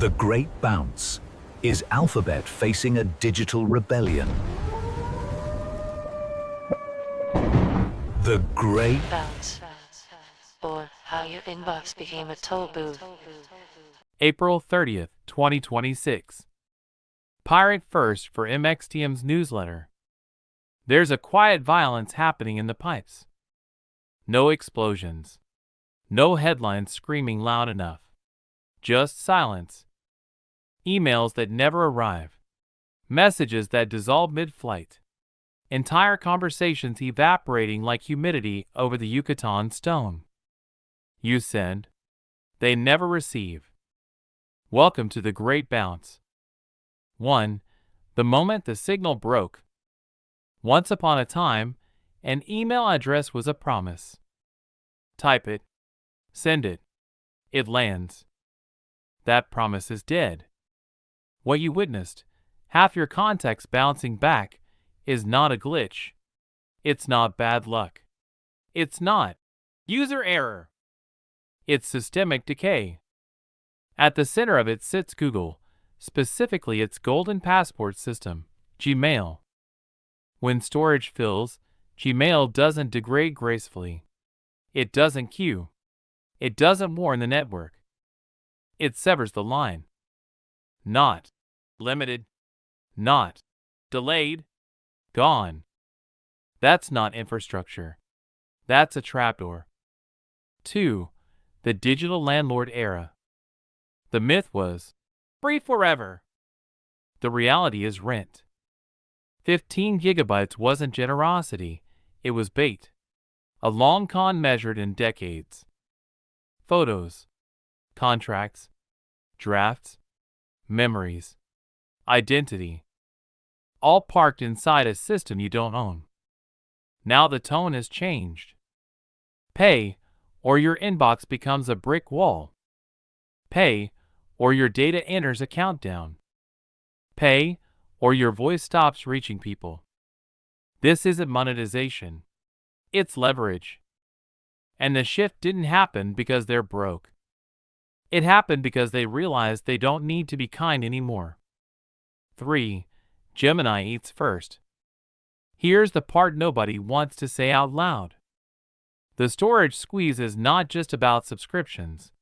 The Great Bounce. Is Alphabet facing a digital rebellion? The Great Bounce, or how your inbox became a toll booth. April 30th, 2026. Pirate first for MXTM's newsletter. There's a quiet violence happening in the pipes. No explosions. No headlines screaming loud enough. Just silence. Emails that never arrive. Messages that dissolve mid-flight. Entire conversations evaporating like humidity over the Yucatan stone. You send. They never receive. Welcome to the Great Bounce. 1. The moment the signal broke. Once upon a time, an email address was a promise. Type it. Send it. It lands. That promise is dead. What you witnessed, half your contacts bouncing back, is not a glitch. It's not bad luck. It's not user error. It's systemic decay. At the center of it sits Google, specifically its golden passport system, Gmail. When storage fills, Gmail doesn't degrade gracefully. It doesn't queue. It doesn't warn the network. It severs the line. Not limited. Not delayed. Gone. That's not infrastructure. That's a trapdoor. 2. The digital landlord era. The myth was free forever. The reality is rent. 15 gigabytes wasn't generosity, it was bait. A long con measured in decades. Photos, contracts, drafts, memories, identity. All parked inside a system you don't own. Now the tone has changed. Pay, or your inbox becomes a brick wall. Pay, or your data enters a countdown. Pay, or your voice stops reaching people. This isn't monetization. It's leverage. And the shift didn't happen because they're broke. It happened because they realized they don't need to be kind anymore. 3. Gemini eats first. Here's the part nobody wants to say out loud. The storage squeeze is not just about subscriptions.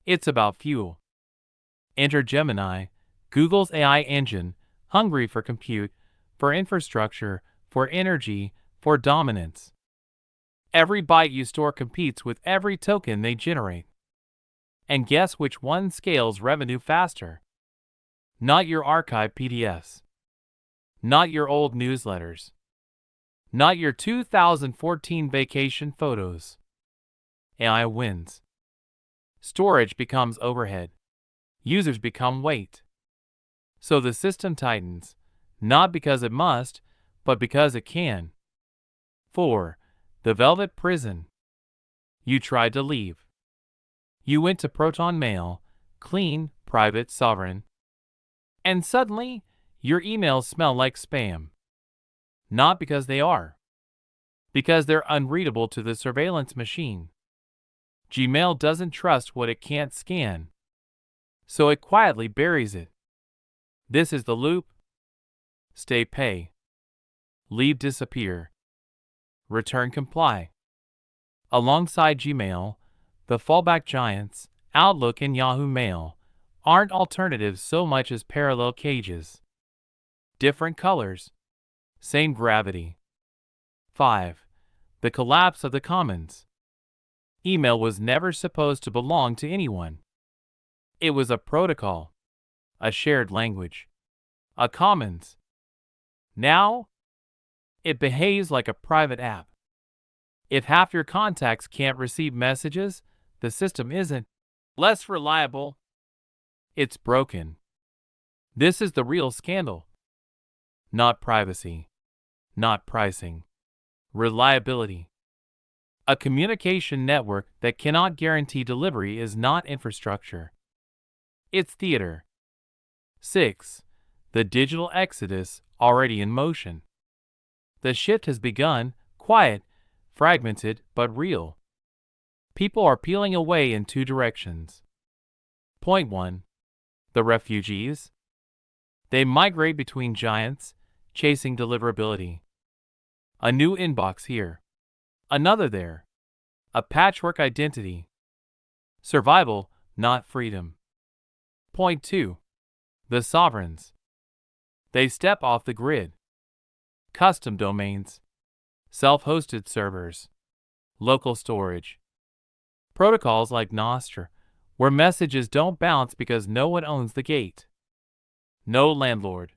It's about fuel. Enter Gemini, Google's AI engine, hungry for compute, for infrastructure, for energy, for dominance. Every byte you store competes with every token they generate. And guess which one scales revenue faster? Not your archive PDFs. Not your old newsletters. Not your 2014 vacation photos. AI wins. Storage becomes overhead. Users become weight. So the system tightens, not because it must, but because it can. 4. The Velvet Prison. You tried to leave. You went to Proton Mail, clean, private, sovereign. And suddenly, your emails smell like spam. Not because they are. Because they're unreadable to the surveillance machine. Gmail doesn't trust what it can't scan. So it quietly buries it. This is the loop. Stay pay. Leave disappear. Return comply. Alongside Gmail, the fallback giants, Outlook and Yahoo Mail, aren't alternatives so much as parallel cages. Different colors. Same gravity. 5. The collapse of the commons. Email was never supposed to belong to anyone. It was a protocol, a shared language, a commons. Now, it behaves like a private app. If half your contacts can't receive messages, the system isn't less reliable. It's broken. This is the real scandal. Not privacy. Not pricing. Reliability. A communication network that cannot guarantee delivery is not infrastructure. It's theater. 6. The digital exodus already in motion. The shift has begun, quiet, fragmented, but real. People are peeling away in two directions. Point 1. The refugees? They migrate between giants, chasing deliverability. A new inbox here. Another there. A patchwork identity. Survival, not freedom. Point 2. The sovereigns. They step off the grid. Custom domains. Self-hosted servers. Local storage. Protocols like Nostr, where messages don't bounce because no one owns the gate. No landlord.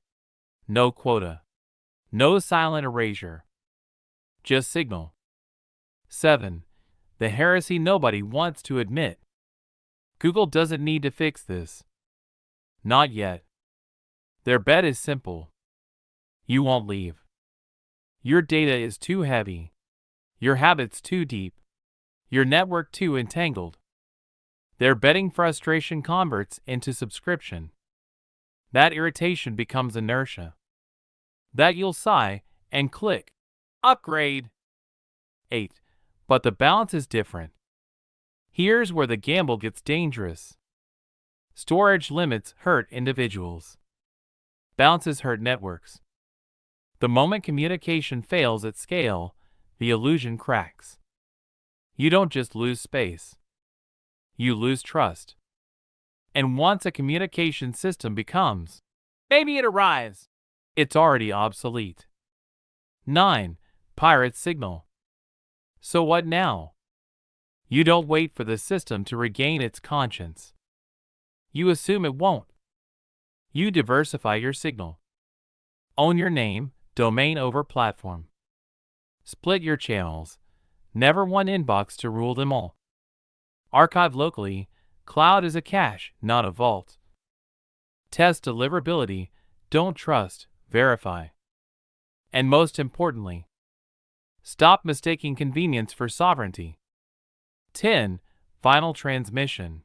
No quota. No silent erasure. Just signal. 7. The heresy nobody wants to admit. Google doesn't need to fix this. Not yet. Their bet is simple. You won't leave. Your data is too heavy. Your habits too deep. Your network too entangled. They're betting frustration converts into subscription. That irritation becomes inertia. That you'll sigh and click. Upgrade. 8. But the balance is different. Here's where the gamble gets dangerous. Storage limits hurt individuals. Bounces hurt networks. The moment communication fails at scale, the illusion cracks. You don't just lose space. You lose trust. And once a communication system becomes, maybe it arrives, it's already obsolete. 9. Pirate signal. So what now? You don't wait for the system to regain its conscience. You assume it won't. You diversify your signal. Own your name, domain over platform. Split your channels. Never one inbox to rule them all. Archive locally. Cloud is a cache, not a vault. Test deliverability. Don't trust, verify. And most importantly, stop mistaking convenience for sovereignty. 10. Final transmission.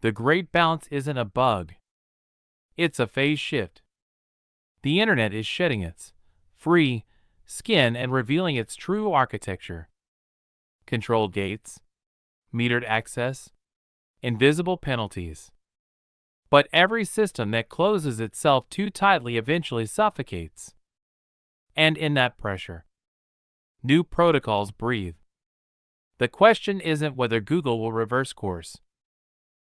The great bounce isn't a bug. It's a phase shift. The internet is shedding its free skin and revealing its true architecture. Controlled gates, metered access, invisible penalties. But every system that closes itself too tightly eventually suffocates. And in that pressure, new protocols breathe. The question isn't whether Google will reverse course.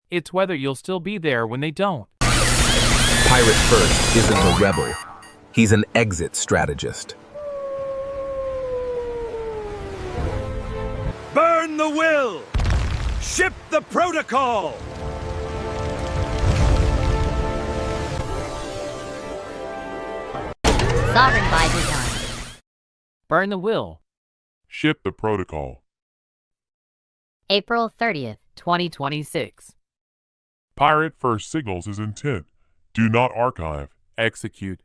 It's whether you'll still be there when they don't. Pirate First isn't a rebel. He's an exit strategist. Burn the will! Ship the protocol! Sovereign by design. Burn the will. Ship the protocol. April 30th, 2026. Pirate First signals his intent. Do not archive. Execute.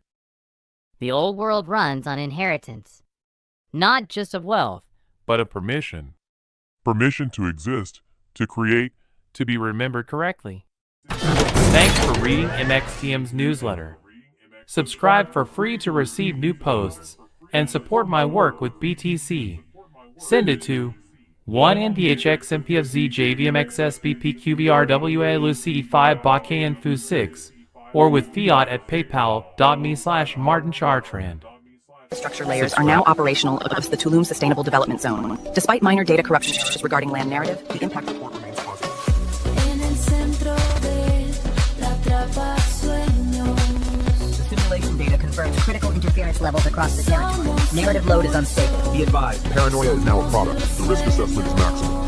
The old world runs on inheritance. Not just of wealth, But a permission. Permission to exist, to create, to be remembered correctly. Thanks for reading MXTM's newsletter. Subscribe for free to receive new posts and support my work with BTC. Send it to 1NDHXMPFZJVMXSBPQBRWALUC5BAKNFU6 or with fiat at paypal.me/MartinChartrand. Infrastructure layers are now operational across the Tulum Sustainable Development Zone. Despite minor data corruption issues regarding land narrative, the impact report remains positive. The simulation data confirms critical interference levels across the territory. Narrative load is unstable. Be advised, paranoia is now a product. The risk assessment is maximum.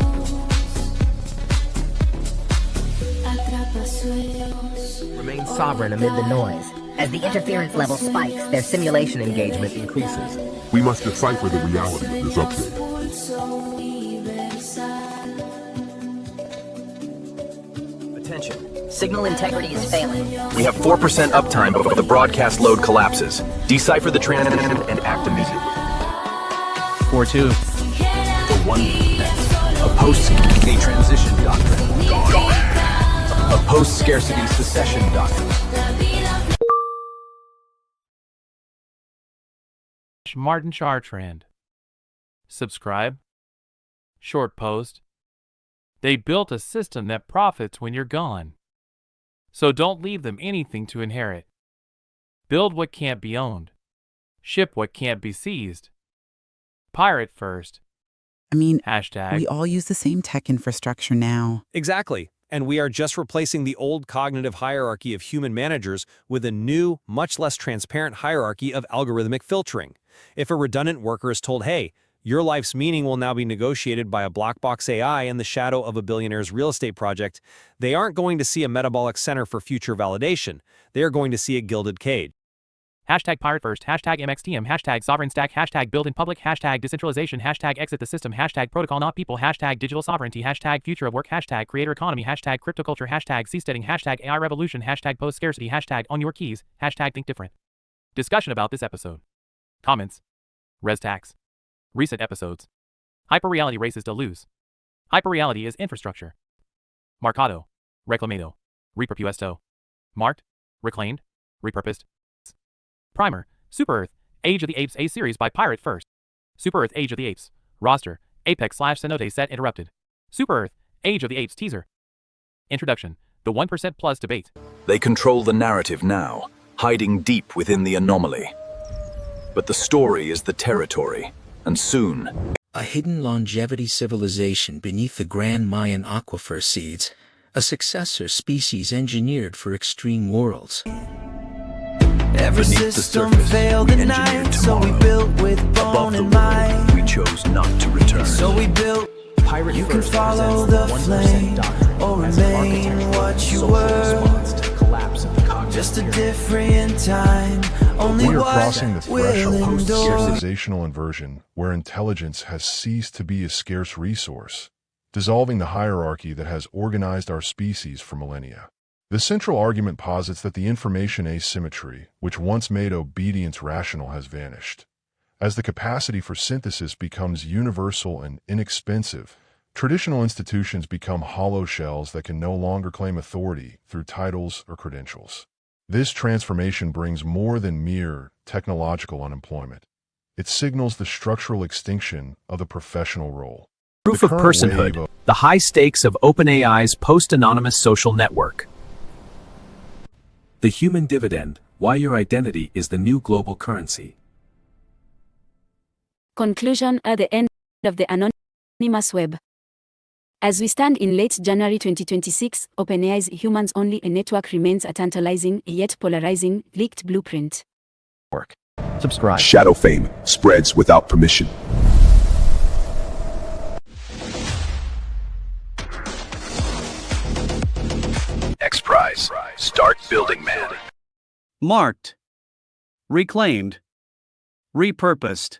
Remain sovereign amid the noise. As the interference level spikes, their simulation engagement increases. we must decipher the reality of this update. Attention. Signal integrity is failing. We have 4% uptime before the broadcast load collapses. Decipher the transmission and act immediately. 4-2. The 1%. A post-scarcity transition doctrine. A post-scarcity secession doctrine. Martin Chartrand. Subscribe. Short post. They built a system that profits when you're gone. So don't leave them anything to inherit. Build what can't be owned. Ship what can't be seized. Pirate first. I mean, Hashtag. we all use the same tech infrastructure now. Exactly. And we are just replacing the old cognitive hierarchy of human managers with a new, much less transparent hierarchy of algorithmic filtering. If a redundant worker is told, hey, your life's meaning will now be negotiated by a black box AI in the shadow of a billionaire's real estate project, they aren't going to see a metabolic center for future validation. They are going to see a gilded cage. Hashtag pirate first, hashtag MXTM, hashtag sovereign stack, hashtag build in public, hashtag decentralization, hashtag exit the system, hashtag protocol not people, hashtag digital sovereignty, hashtag future of work, hashtag creator economy, hashtag cryptoculture, hashtag seasteading, hashtag AI revolution, hashtag post scarcity, hashtag on your keys, hashtag think different. Discussion about this episode. Comments. ResTax. Recent episodes. Hyperreality races to lose. Hyperreality is infrastructure. Marcado. Reclamado. Reperpuesto. Marked. Reclaimed. Repurposed. Primer, Super Earth, Age of the Apes A series by Pirate First. Super Earth Age of the Apes. Roster, Apex/Cenote set interrupted. Super Earth, Age of the Apes teaser. Introduction, the 1% plus debate. They control the narrative now, hiding deep within the anomaly. But the story is the territory, and soon... A hidden longevity civilization beneath the Grand Mayan aquifer seeds, a successor species engineered for extreme worlds. Every system failed at night, so we built with bone and mind. We chose not to return. So we built. You can follow the flame or remain what you were. Just a different time. Only we are what crossing the will threshold of endure. civilizational inversion, where intelligence has ceased to be a scarce resource, dissolving the hierarchy that has organized our species for millennia. The central argument posits that the information asymmetry, which once made obedience rational, has vanished. As the capacity for synthesis becomes universal and inexpensive, traditional institutions become hollow shells that can no longer claim authority through titles or credentials. This transformation brings more than mere technological unemployment. It signals the structural extinction of the professional role. Proof of personhood, the high stakes of OpenAI's post-anonymous social network. The human dividend, why your identity is the new global currency. Conclusion at the end of the anonymous web. As we stand in late January 2026, OpenAI's humans-only network remains a tantalizing, yet polarizing, leaked blueprint. Subscribe. Shadow fame spreads without permission. X-Prize. Start building, man. Marked. Reclaimed. Repurposed.